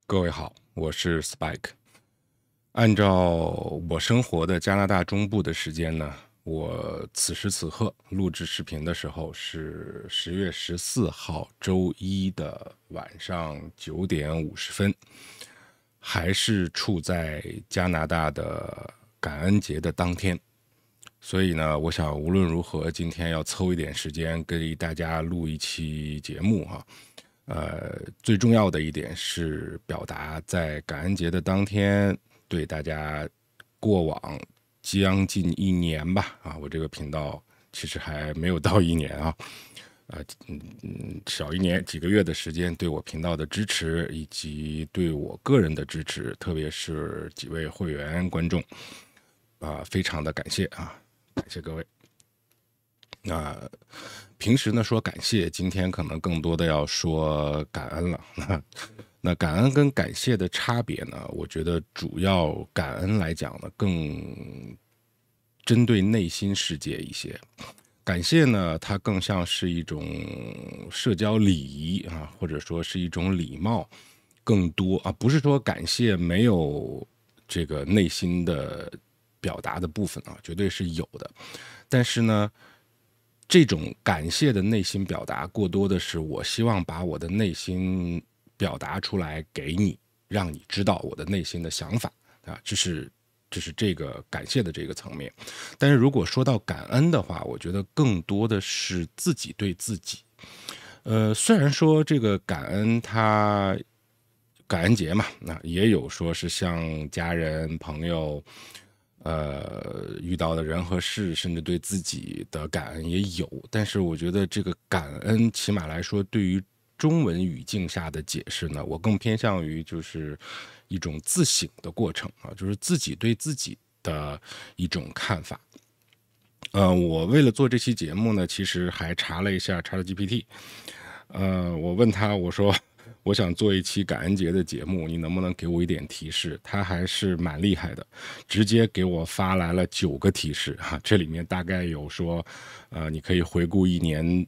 各位好，我是 Spike。按照我生活的加拿大中部的时间呢，我此时此刻录制视频的时候是10月14号周一的晚上9点50分，还是处在加拿大的感恩节的当天。所以呢，我想无论如何，今天要抽一点时间给大家录一期节目哈。最重要的一点是表达在感恩节的当天对大家过往将近一年吧我这个频道其实还没有到一年少一年几个月的时间对我频道的支持以及对我个人的支持，特别是几位会员观众非常的感谢感谢各位。平时呢说感谢，今天可能更多的要说感恩了。那感恩跟感谢的差别呢，我觉得主要感恩来讲呢，更针对内心世界一些。感谢呢，它更像是一种社交礼仪或者说是一种礼貌，更多不是说感谢没有这个内心的表达的部分绝对是有的，但是呢。这种感谢的内心表达，过多的是我希望把我的内心表达出来给你，让你知道我的内心的想法这是这个感谢的这个层面。但是如果说到感恩的话，我觉得更多的是自己对自己。虽然说这个感恩它感恩节嘛，也有说是向家人朋友。遇到的人和事，甚至对自己的感恩也有，但是我觉得这个感恩，起码来说，对于中文语境下的解释呢，我更偏向于就是一种自省的过程就是自己对自己的一种看法。我为了做这期节目呢，其实还查了一下 ChatGPT，我问他，我说。我想做一期感恩节的节目，你能不能给我一点提示？他还是蛮厉害的，直接给我发来了9个提示这里面大概有说，你可以回顾一年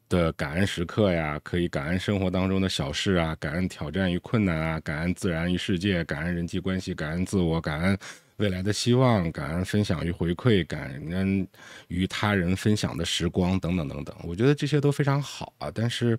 的感恩时刻呀，可以感恩生活当中的小事感恩挑战与困难感恩自然与世界，感恩人际关系，感恩自我，感恩未来的希望，感恩分享与回馈，感恩与他人分享的时光等等等等。我觉得这些都非常好但是。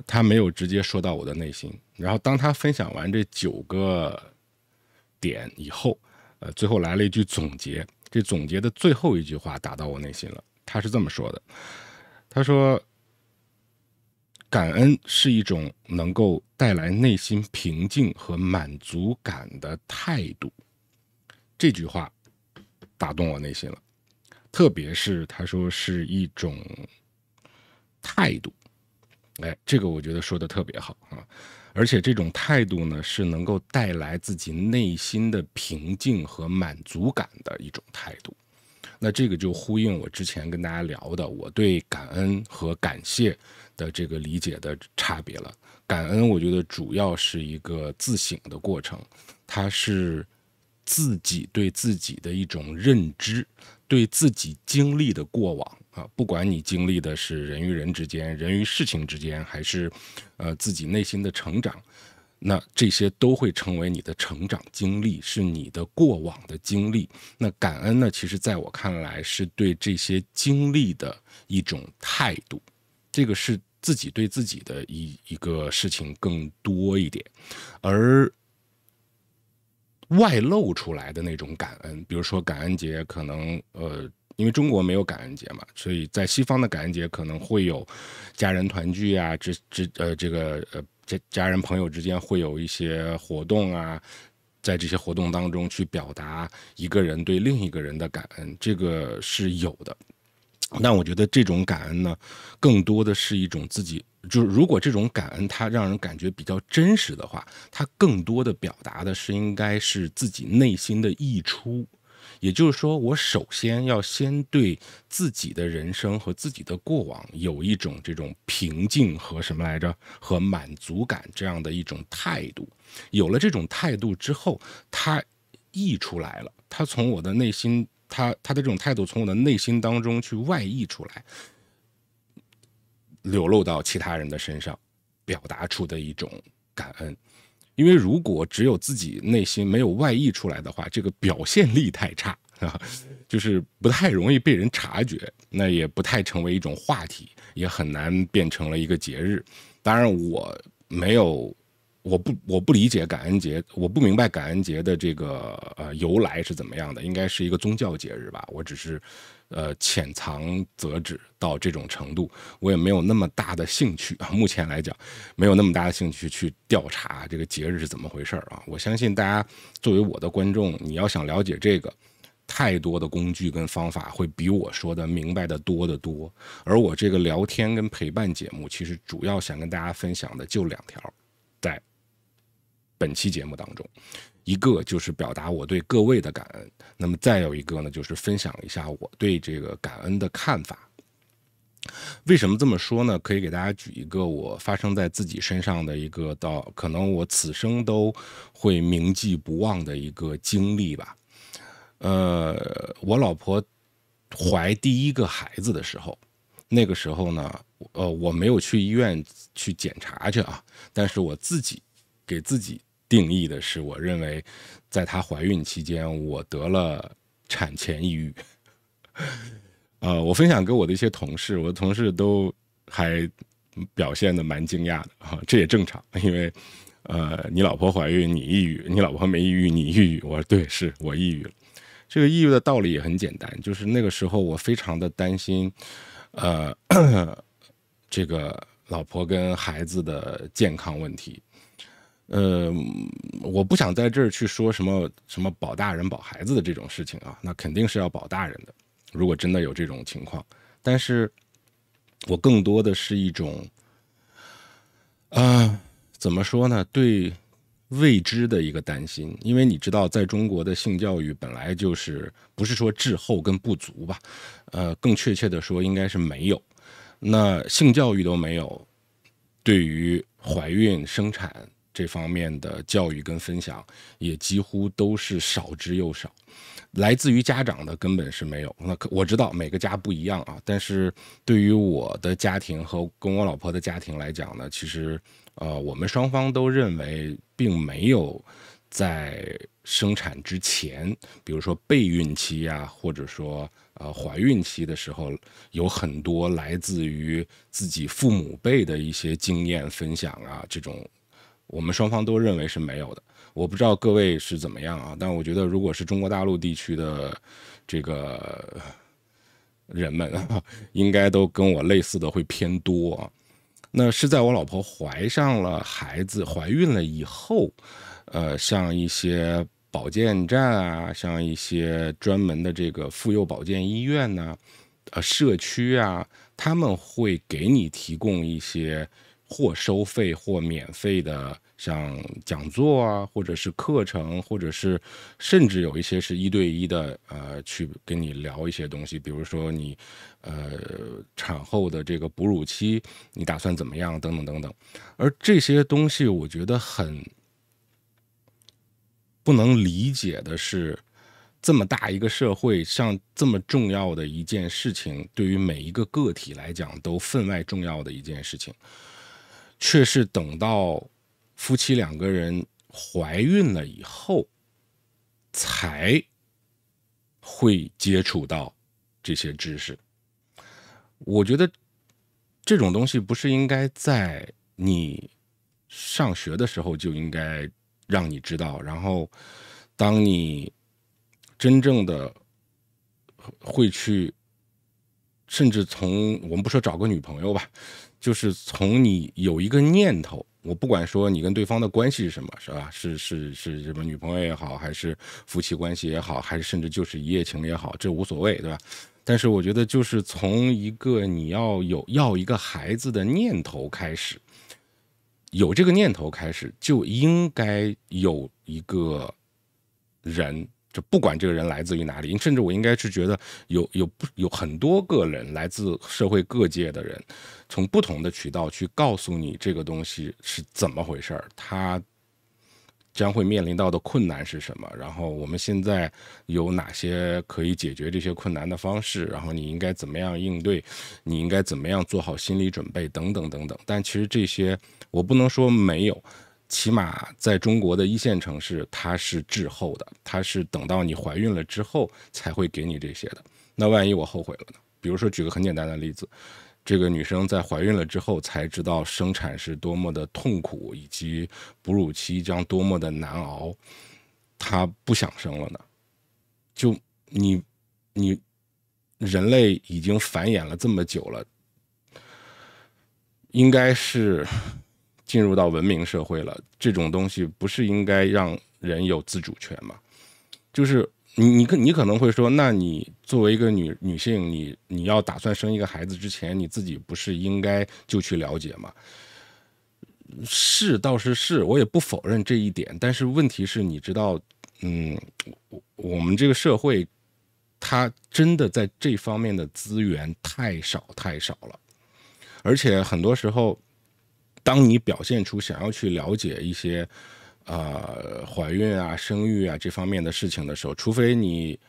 他没有直接说到我的内心。然后当他分享完这9个点以后，最后来了一句总结。这总结的最后一句话打到我内心了。他是这么说的：他说，感恩是一种能够带来内心平静和满足感的态度。这句话打动我内心了，特别是他说是一种态度。这个我觉得说的特别好而且这种态度呢，是能够带来自己内心的平静和满足感的一种态度。那这个就呼应我之前跟大家聊的，我对感恩和感谢的这个理解的差别了。感恩我觉得主要是一个自省的过程，它是自己对自己的一种认知，对自己经历的过往不管你经历的是人与人之间、人与事情之间，还是自己内心的成长，那这些都会成为你的成长经历，是你的过往的经历。那感恩呢，其实在我看来是对这些经历的一种态度，这个是自己对自己的一个事情更多一点，而外露出来的那种感恩，比如说感恩节可能因为中国没有感恩节嘛，所以在西方的感恩节可能会有家人团聚家人朋友之间会有一些活动在这些活动当中去表达一个人对另一个人的感恩，这个是有的。但我觉得这种感恩呢，更多的是一种自己，就是如果这种感恩它让人感觉比较真实的话，它更多的表达的是应该是自己内心的溢出。也就是说，我首先要先对自己的人生和自己的过往有一种这种平静和什么来着，和满足感这样的一种态度。有了这种态度之后，它溢出来了，它从我的内心。他的这种态度从我的内心当中去外溢出来，流露到其他人的身上，表达出的一种感恩。因为如果只有自己内心没有外溢出来的话，这个表现力太差啊，就是不太容易被人察觉，那也不太成为一种话题，也很难变成了一个节日。当然，我不理解感恩节，我不明白感恩节的这个由来是怎么样的，应该是一个宗教节日吧。我只是浅尝辄止到这种程度，我也没有那么大的兴趣啊。目前来讲，没有那么大的兴趣去调查这个节日是怎么回事啊。我相信大家作为我的观众，你要想了解这个，太多的工具跟方法会比我说的明白的多得多。而我这个聊天跟陪伴节目，其实主要想跟大家分享的就2条，在本期节目当中，一个就是表达我对各位的感恩，那么再有一个呢，就是分享一下我对这个感恩的看法。为什么这么说呢？可以给大家举一个我发生在自己身上的一个到可能我此生都会铭记不忘的一个经历吧。我老婆怀第一个孩子的时候，那个时候呢，我没有去医院去检查去啊，但是我自己给自己定义的是，我认为在她怀孕期间，我得了产前抑郁。我分享给我的一些同事，我的同事都还表现的蛮惊讶的啊，这也正常，因为你老婆怀孕你抑郁，你老婆没抑郁你抑郁，我说对，是我抑郁了。这个抑郁的道理也很简单，就是那个时候我非常的担心，这个老婆跟孩子的健康问题。我不想在这儿去说什么保大人保孩子的这种事情啊，那肯定是要保大人的，如果真的有这种情况。但是我更多的是一种怎么说呢，对未知的一个担心。因为你知道在中国的性教育本来就是不是说滞后跟不足吧，更确切的说应该是没有。那性教育都没有，对于怀孕生产这方面的教育跟分享也几乎都是少之又少，来自于家长的根本是没有。那我知道每个家不一样啊，但是对于我的家庭和跟我老婆的家庭来讲呢，其实我们双方都认为并没有在生产之前，比如说备孕期啊，或者说怀孕期的时候，有很多来自于自己父母辈的一些经验分享啊，这种我们双方都认为是没有的。我不知道各位是怎么样啊，但我觉得如果是中国大陆地区的这个人们应该都跟我类似的会偏多啊。那是在我老婆怀上了孩子，怀孕了以后，像一些保健站啊，像一些专门的这个妇幼保健医院呐，社区啊，他们会给你提供一些或收费或免费的，像讲座啊，或者是课程，或者是甚至有一些是1对1的，去跟你聊一些东西，比如说你产后的这个哺乳期，你打算怎么样，等等等等。而这些东西，我觉得很不能理解的是，这么大一个社会上这么重要的一件事情，对于每一个个体来讲都分外重要的一件事情，却是等到夫妻2个人怀孕了以后，才会接触到这些知识。我觉得这种东西不是应该在你上学的时候就应该让你知道，然后当你真正的会去，甚至从我们不说找个女朋友吧，就是从你有一个念头，我不管说你跟对方的关系是什么，是吧？是什么女朋友也好，还是夫妻关系也好，还是甚至就是一夜情也好，这无所谓，对吧？但是我觉得就是从一个你要一个孩子的念头开始，有这个念头开始，就应该有一个人，就不管这个人来自于哪里，甚至我应该是觉得有很多个人来自社会各界的人，从不同的渠道去告诉你这个东西是怎么回事儿，它将会面临到的困难是什么，然后我们现在有哪些可以解决这些困难的方式，然后你应该怎么样应对，你应该怎么样做好心理准备等等等等。但其实这些我不能说没有，起码在中国的一线城市，它是滞后的，它是等到你怀孕了之后才会给你这些的。那万一我后悔了呢？比如说举个很简单的例子，这个女生在怀孕了之后才知道生产是多么的痛苦，以及哺乳期将多么的难熬，她不想生了呢？就你人类已经繁衍了这么久了，应该是进入到文明社会了，这种东西不是应该让人有自主权吗？就是你可能会说，那你作为一个女性，你要打算生一个孩子之前，你自己不是应该就去了解吗？是倒是，我也不否认这一点，但是问题是，你知道，我们这个社会，它真的在这方面的资源太少了，而且很多时候，当你表现出想要去了解一些怀孕啊、生育啊这方面的事情的时候，除非你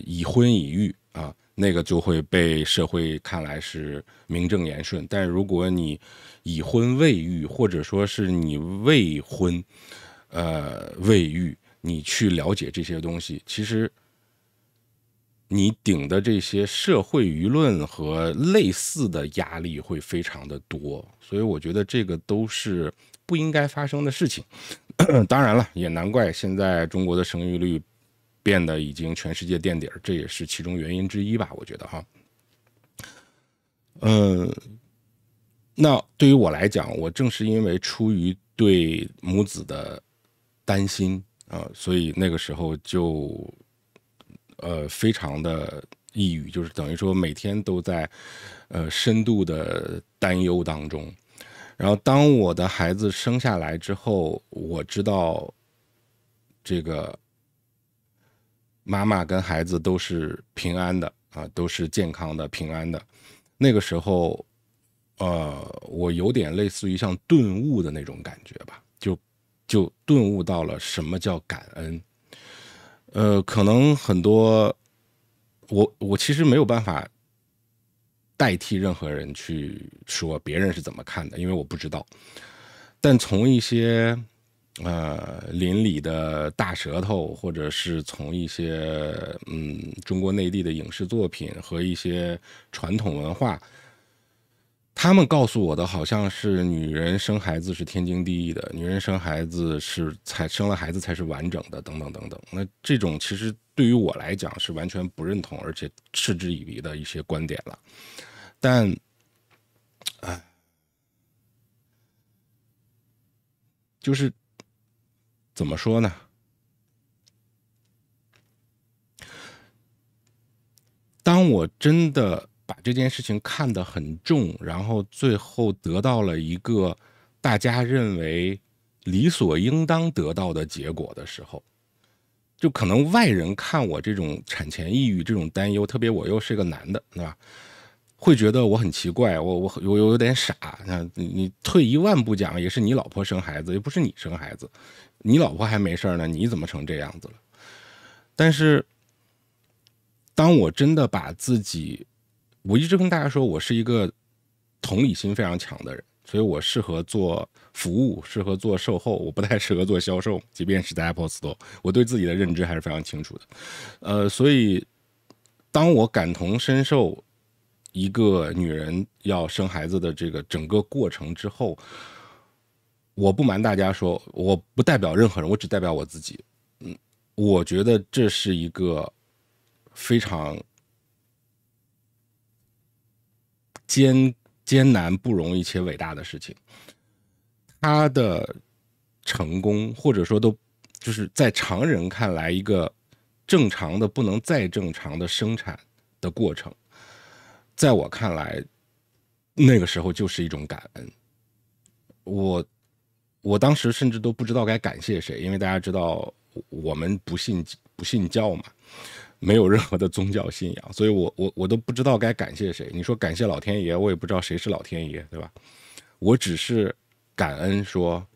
已婚已育啊，那个就会被社会看来是名正言顺。但如果你已婚未育，或者说是你未婚未育，你去了解这些东西，其实你顶的这些社会舆论和类似的压力会非常的多，所以我觉得这个都是不应该发生的事情。当然了，也难怪现在中国的生育率变得已经全世界垫底，这也是其中原因之一吧，我觉得哈。那对于我来讲，我正是因为出于对母子的担心所以那个时候就非常的抑郁，就是等于说每天都在深度的担忧当中。然后当我的孩子生下来之后，我知道这个妈妈跟孩子都是平安的都是健康的、平安的。那个时候，我有点类似于像顿悟的那种感觉吧，就顿悟到了什么叫感恩。可能很多，我其实没有办法代替任何人去说别人是怎么看的，因为我不知道。但从一些邻里的大舌头，或者是从一些中国内地的影视作品和一些传统文化，他们告诉我的好像是女人生孩子是天经地义的，女人生孩子生了孩子才是完整的，等等等等。那这种其实对于我来讲是完全不认同，而且嗤之以鼻的一些观点了。但，就是怎么说呢？当我真的把这件事情看得很重，然后最后得到了一个大家认为理所应当得到的结果的时候，就可能外人看我这种产前抑郁、这种担忧，特别我又是个男的，对吧？会觉得我很奇怪，我有点傻。你退一万步讲，也是你老婆生孩子，又不是你生孩子，你老婆还没事呢，你怎么成这样子了？但是，当我真的把自己，我一直跟大家说，我是一个同理心非常强的人，所以我适合做服务，适合做售后，我不太适合做销售，即便是在 Apple Store， 我对自己的认知还是非常清楚的。所以当我感同身受一个女人要生孩子的这个整个过程之后，我不瞒大家说，我不代表任何人，我只代表我自己。我觉得这是一个非常艰难、不容易且伟大的事情。他的成功，或者说都就是在常人看来一个正常的不能再正常的生产的过程，在我看来，那个时候就是一种感恩。我当时甚至都不知道该感谢谁，因为大家知道我们不信教嘛，没有任何的宗教信仰，所以我都不知道该感谢谁。你说感谢老天爷，我也不知道谁是老天爷，对吧？我只是感恩说，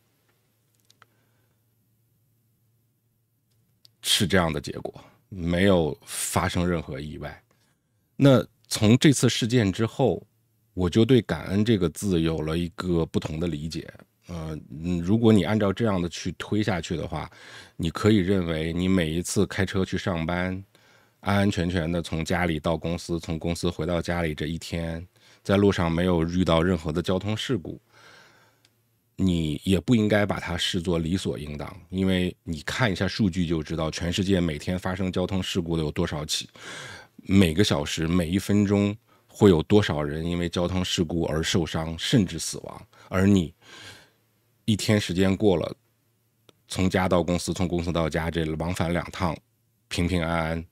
是这样的结果，没有发生任何意外。那从这次事件之后，我就对感恩这个字有了一个不同的理解。如果你按照这样的去推下去的话，你可以认为你每一次开车去上班，安安全全的从家里到公司，从公司回到家里，这一天在路上没有遇到任何的交通事故，你也不应该把它视作理所应当，因为你看一下数据就知道，全世界每天发生交通事故的有多少起，每个小时每1分钟会有多少人因为交通事故而受伤甚至死亡，而你一天时间过了，从家到公司，从公司到家，这往返2趟，平平安安。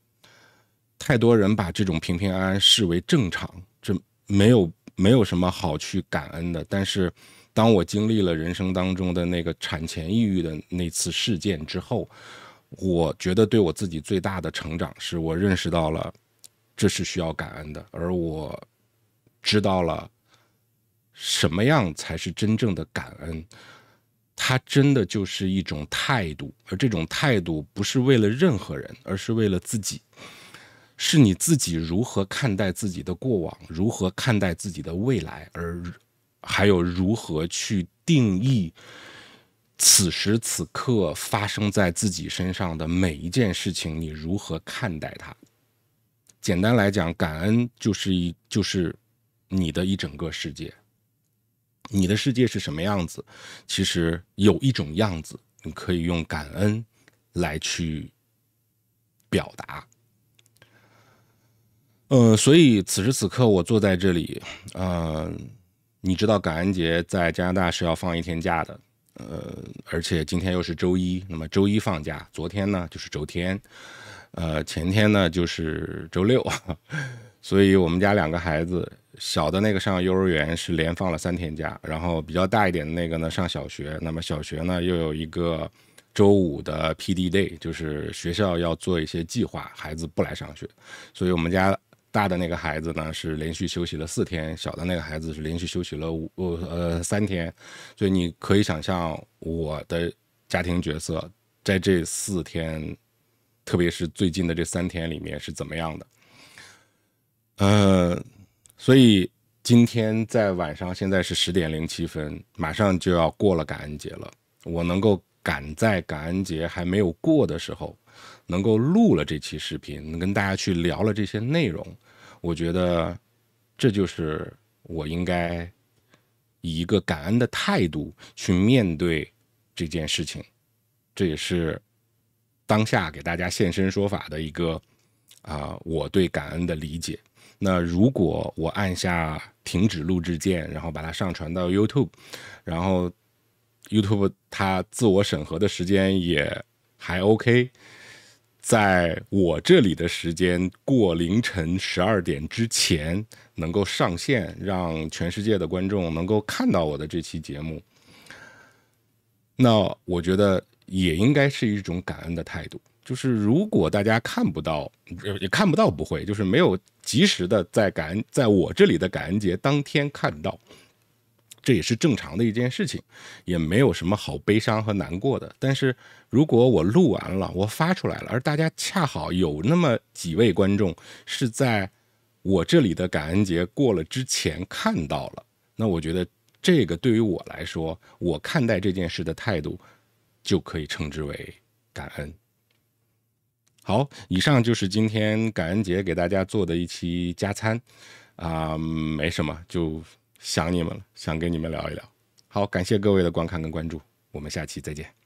太多人把这种平平安安视为正常，这没有什么好去感恩的。但是，当我经历了人生当中的那个产前抑郁的那次事件之后，我觉得对我自己最大的成长是我认识到了这是需要感恩的，而我知道了什么样才是真正的感恩。它真的就是一种态度，而这种态度不是为了任何人，而是为了自己。是你自己如何看待自己的过往，如何看待自己的未来，而还有如何去定义此时此刻发生在自己身上的每一件事情，你如何看待它。简单来讲，感恩就是你的一整个世界。你的世界是什么样子？其实有一种样子，你可以用感恩来去表达。所以此时此刻我坐在这里，你知道感恩节在加拿大是要放1天假的，而且今天又是周一，那么周一放假，昨天呢就是周天，前天呢就是周六，所以我们家2个孩子，小的那个上幼儿园是连放了3天假，然后比较大一点的那个呢上小学，那么小学呢又有一个周5的 PD day， 就是学校要做一些计划，孩子不来上学，所以我们家大的那个孩子呢是连续休息了4天，小的那个孩子是连续休息了3天，所以你可以想象我的家庭角色在这4天，特别是最近的这3天里面是怎么样的。所以今天在晚上，现在是10点07分，马上就要过了感恩节了。我能够赶在感恩节还没有过的时候，能够录了这期视频，能跟大家去聊了这些内容，我觉得这就是我应该以一个感恩的态度去面对这件事情，这也是当下给大家现身说法的一个我对感恩的理解。那如果我按下停止录制键，然后把它上传到 YouTube， 然后 YouTube 它自我审核的时间也还 OK， 在我这里的时间过凌晨12点之前能够上线，让全世界的观众能够看到我的这期节目，那我觉得也应该是一种感恩的态度。就是如果大家看不到，也看不到不会，就是没有及时的在我这里的感恩节当天看到，这也是正常的一件事情，也没有什么好悲伤和难过的。但是如果我录完了，我发出来了，而大家恰好有那么几位观众是在我这里的感恩节过了之前看到了，那我觉得这个对于我来说，我看待这件事的态度就可以称之为感恩。好，以上就是今天感恩节给大家做的一期加餐没什么，就想你们了，想跟你们聊一聊。好，感谢各位的观看跟关注，我们下期再见。